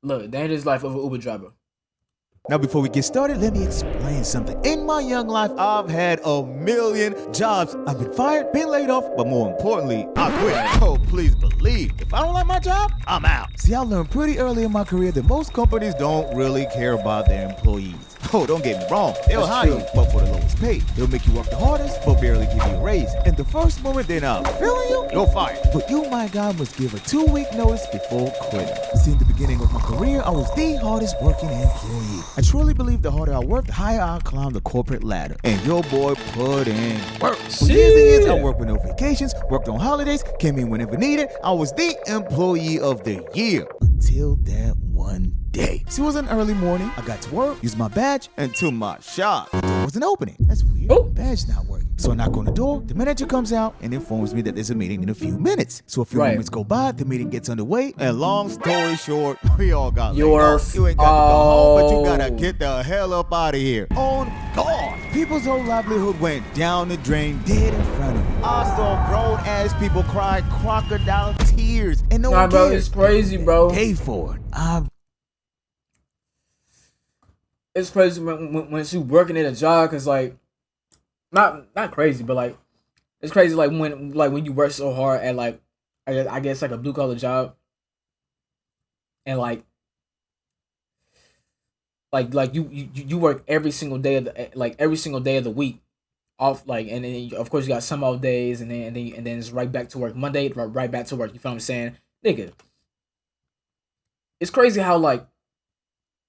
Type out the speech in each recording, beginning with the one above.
Look, dangerous life of an Uber driver. Now, before we get started, let me explain something. In my young life, I've had a million jobs. I've been fired, been laid off, but more importantly, I quit. Oh, please believe, if I don't like my job, I'm out. See, I learned pretty early in my career that most companies don't really care about their employees. Oh, don't get me wrong, they'll hire you, but for the lowest pay. They'll make you work the hardest, but barely give you a raise. And the first moment they're not feeling you, you're fired. But you, my God, must give a 2-week notice before quitting. See, in the beginning of my career, I was the hardest working employee. I truly believe the harder I work, the higher I'll climb the corporate ladder. And your boy put in work. For years and years, I worked with no vacations, worked on holidays, came in whenever needed. I was the employee of the year until that one day. See, it was an early morning. I got to work, used my badge, and to my shock, the door wasn't opening. That's weird. Oh, badge not working. So I knock on the door. The manager comes out and informs me that there's a meeting in a few minutes. So a few moments go by, the meeting gets underway, and long story short, we all got laid off. You ain't got to go home, but you gotta get the hell up out of here. On guard. People's whole livelihood went down the drain, dead in front of me. I saw grown-ass people cry crocodile tears, and no one bro, cared. it's crazy, bro. Pay for it. It's crazy when you working at a job, cause like, not crazy, but like, it's crazy like when you work so hard at like, I guess like a blue collar job, and like you work every single day of the week off, like, and then of course you got some off days, and then it's right back to work Monday, right back to work. You feel what I'm saying, nigga? It's crazy how like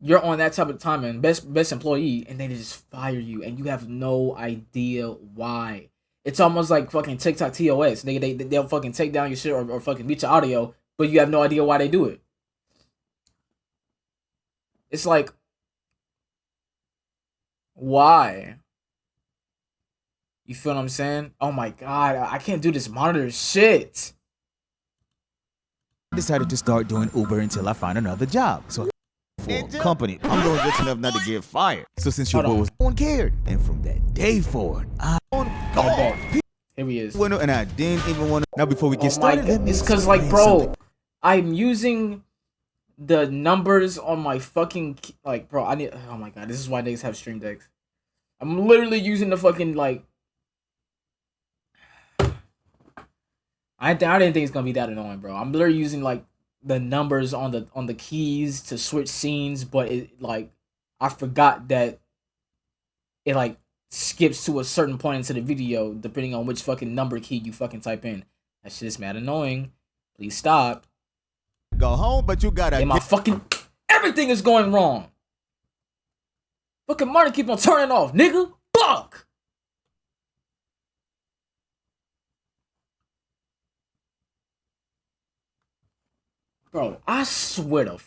you're on that type of time and best employee, and they just fire you, and you have no idea why. It's almost like fucking TikTok TOS. They'll fucking take down your shit or fucking beat your audio, but you have no idea why they do it. It's like, why? You feel what I'm saying? Oh my God, I can't do this monitor shit. I decided to start doing Uber until I find another job. So for a company, I'm doing rich enough not to get fired. So since your boy was, no one cared. And from that day forward, I'm on guard. Here he is. And I didn't even want to. Now, before we get started, it's because, like, bro, I'm using the numbers on my fucking, like, bro, I need, oh my God, this is why niggas have stream decks. I'm literally using the fucking, like, I didn't think it's gonna be that annoying, bro. I'm literally using, like, the numbers on the keys to switch scenes, but it, like, I forgot that it, like, skips to a certain point into the video depending on which fucking number key you fucking type in. That shit is mad annoying. Please stop. Go home, but you gotta. My fucking everything is going wrong. Fucking monitor keep on turning off, nigga. Fuck. Bro, I swear to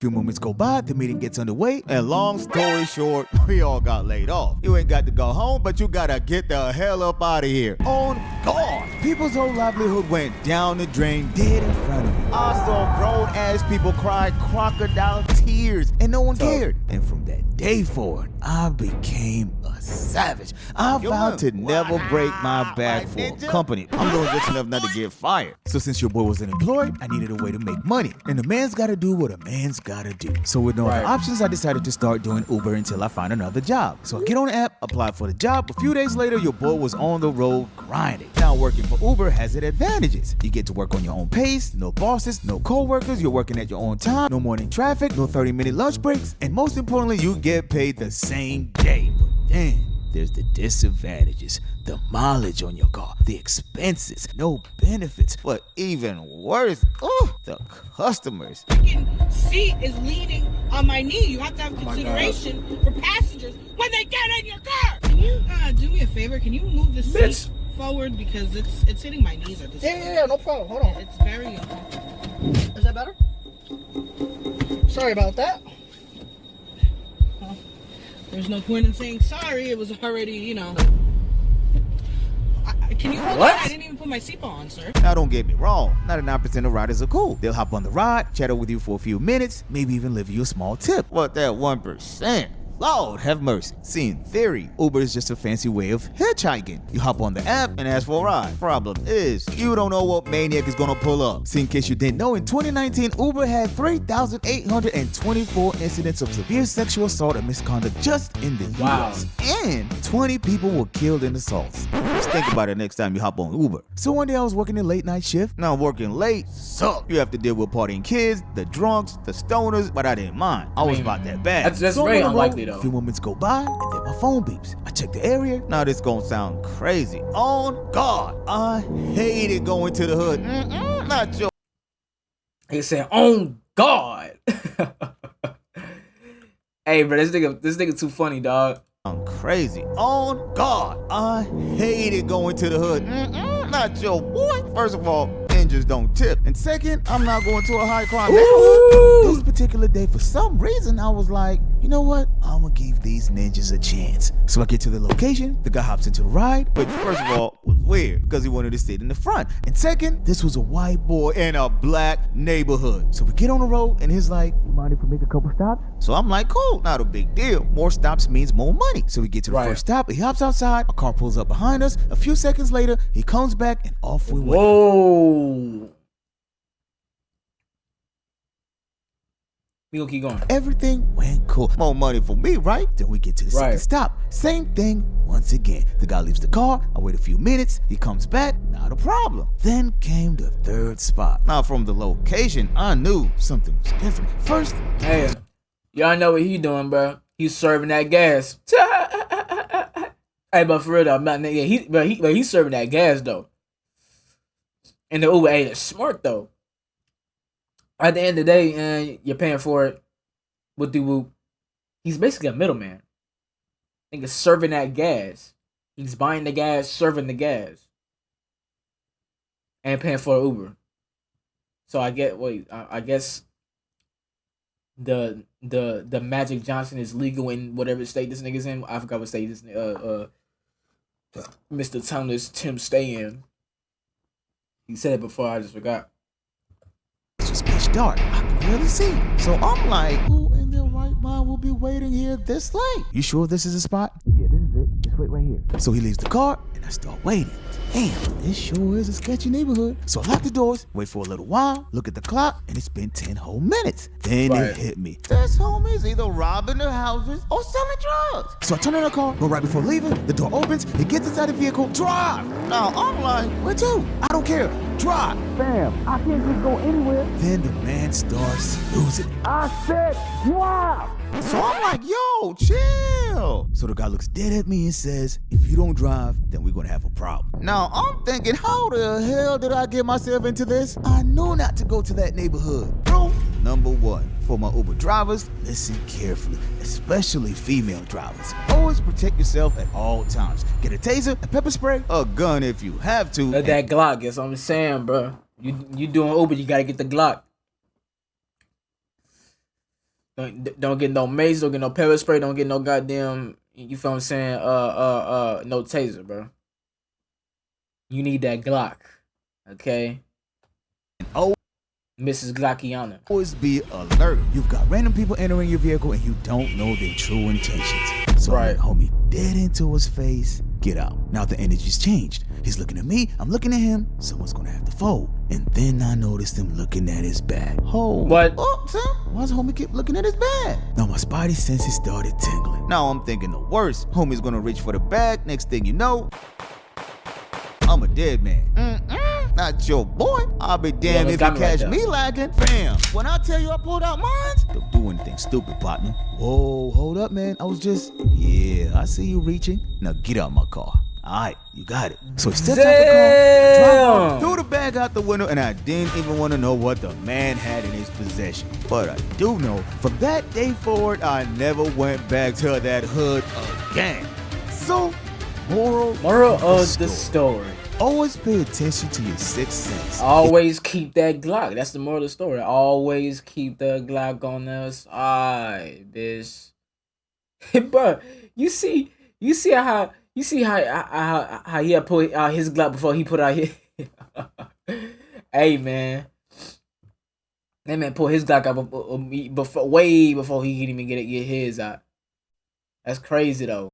few moments go by, the meeting gets underway, and long story short, we all got laid off. You ain't got to go home, but you gotta get the hell up out of here. On guard. People's whole livelihood went down the drain, dead in front of me. I saw grown-ass people cry crocodile tears, and no one cared. And from that day forward, I became a savage. I vowed to never break my back for a company. I'm doing rich enough not to get fired. So since your boy was unemployed, I needed a way to make money. And a man's gotta do what a man's gotta do. So with no other options, I decided to start doing Uber until I find another job. So I get on the app, apply for the job. A few days later, your boy was on the road grinding. Now working for Uber has its advantages. You get to work on your own pace, no bosses, no co-workers, you're working at your own time, no morning traffic, no 30-minute lunch breaks, and most importantly, you get paid the same day. But then there's the disadvantages. The mileage on your car, the expenses, no benefits, but even worse, the customers. Freaking seat is leaning on my knee. You have to have consideration for passengers when they get in your car. Can you do me a favor? Can you move the seat forward because it's hitting my knees at this point. Yeah, no problem. Hold on. It's very uncomfortable. Is that better? Sorry about that. Well, there's no point in saying sorry. It was already, Can you hold What? on? I didn't even put my seatbelt on, sir. Now don't get me wrong, 99% of riders are cool. They'll hop on the ride, chat with you for a few minutes, maybe even leave you a small tip. But that 1%, Lord have mercy. See, in theory, Uber is just a fancy way of hitchhiking. You hop on the app and ask for a ride. Problem is, you don't know what maniac is gonna pull up. See, in case you didn't know, in 2019, Uber had 3,824 incidents of severe sexual assault and misconduct just in the Wow. US. And 20 people were killed in assaults. Just think about it next time you hop on Uber. So one day I was working a late night shift. Now working late sucks. You have to deal with partying kids, the drunks, the stoners, but I didn't mind. I was about that bad. That's So very on the road, unlikely, though. a few moments go by, and then my phone beeps. I check the area. Now this gonna sound crazy. On God, I hated going to the hood. Not your. He said, "Oh God." Hey, bro, this nigga too funny, dog. I'm crazy. On God, I hated going to the hood. Not your boy. First of all, ninjas don't tip. And second, I'm not going to a high crime neighborhood. This particular day, for some reason, I was like, you know what? I'm gonna give these ninjas a chance. So I get to the location, the guy hops into the ride, which first of all was weird because he wanted to sit in the front. And second, this was a white boy in a black neighborhood. So we get on the road and he's like, you mind if we make a couple stops? So I'm like, cool, not a big deal. More stops means more money. So we get to the first stop, he hops outside, a car pulls up behind us. A few seconds later, he comes back and off we went. Whoa. We gonna keep going. Everything went cool. More money for me, right? Then we get to the second stop. Same thing once again. The guy leaves the car. I wait a few minutes. He comes back. Not a problem. Then came the third spot. Now from the location, I knew something was different. First, Hey, y'all know what he doing, bro. He's serving that gas. Hey, but for real though, he's serving that gas though. And the Uber, hey, it's smart though. At the end of the day, you're paying for it with the whoop. He's basically a middleman. Nigga serving that gas. He's buying the gas, serving the gas, and paying for Uber. So I guess the Magic Johnson is legal in whatever state this nigga's in. I forgot what state this Mr. Thomas Tim stay in. He said it before, I just forgot. it was pitch dark. I could barely see. So I'm like, who in their right mind will be waiting here this late? You sure this is a spot? Yeah, this is it. Just wait right here. So he leaves the car and I start waiting. Damn, this sure is a sketchy neighborhood. So I lock the doors, wait for a little while, look at the clock, and it's been 10 whole minutes. Then it hit me. This homie's either robbing the houses or selling drugs. So I turn on the car, go right before leaving, the door opens, he gets inside the vehicle, drive. Now I'm like, where to? I don't care, drive. Bam, I can't just go anywhere. Then the man starts losing it. I said, drive. So I'm like, yo, chill. So the guy looks dead at me and says, if you don't drive, then we're gonna have a problem. Now I'm thinking, how the hell did I get myself into this? I know not to go to that neighborhood. Rule number one, for my Uber drivers, listen carefully, especially female drivers. Always protect yourself at all times. Get a taser, a pepper spray, a gun if you have to. That Glock, that's what I'm saying, bro. You doing Uber, you gotta get the Glock. Don't get no mace, don't get no pepper spray, don't get no goddamn, you feel what I'm saying, no taser, bro. You need that Glock, okay? Oh, Mrs. Glockiana. always be alert. You've got random people entering your vehicle and you don't know their true intentions. So I'm like, homie, dead into his face, get out. Now the energy's changed. He's looking at me, I'm looking at him, someone's gonna have to fold. And then I noticed him looking at his bag. What? Oh, Tim, why's homie keep looking at his bag? Now my spidey senses started tingling. Now I'm thinking the worst. Homie's gonna reach for the bag, next thing you know, I'm a dead man. Not your boy. I'll be damned if you catch me lagging. Bam. When I tell you I pulled out mines, don't do anything stupid, partner. Whoa, hold up, man. I was just, yeah, I see you reaching. Now get out my car. All right, you got it. So he steps out the car, drive off, threw the bag out the window, and I didn't even want to know what the man had in his possession. But I do know, from that day forward, I never went back to that hood again. So, moral of the story. Always pay attention to your sixth sense. Always keep that Glock. That's the moral of the story. Always keep the Glock on the side, bitch. Bro, you see how You see how he had put out his Glock before he put out his. Hey man, that man pulled his Glock out before, way before he could even get his out. That's crazy though.